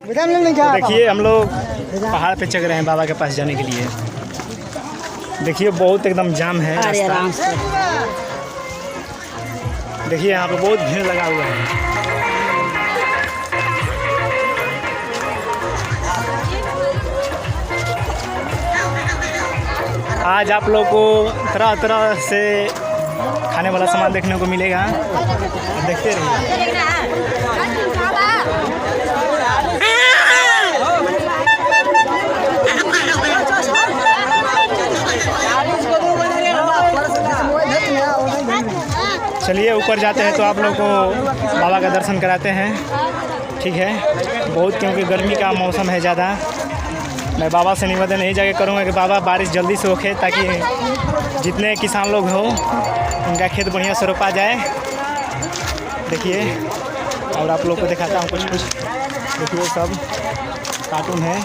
देखिए हम लोग पहाड़ पे चढ़ रहे हैं बाबा के पास जाने के लिए। देखिए बहुत एकदम जाम है रास्ता। देखिए यहाँ पे बहुत भीड़ लगा हुआ है। आज आप लोग को तरह तरह से खाने वाला सामान देखने को मिलेगा, देखते रहिए। चलिए ऊपर जाते हैं तो आप लोग को बाबा का दर्शन कराते हैं, ठीक है। बहुत क्योंकि गर्मी का मौसम है ज़्यादा। मैं बाबा से निवेदन यही जगह करूँगा कि बाबा बारिश जल्दी से होखे ताकि जितने किसान लोग हों उनका खेत बढ़िया से रोपा जाए। देखिए और आप लोग को दिखाता हूँ कुछ कुछ। देखिए सब कार्टून है।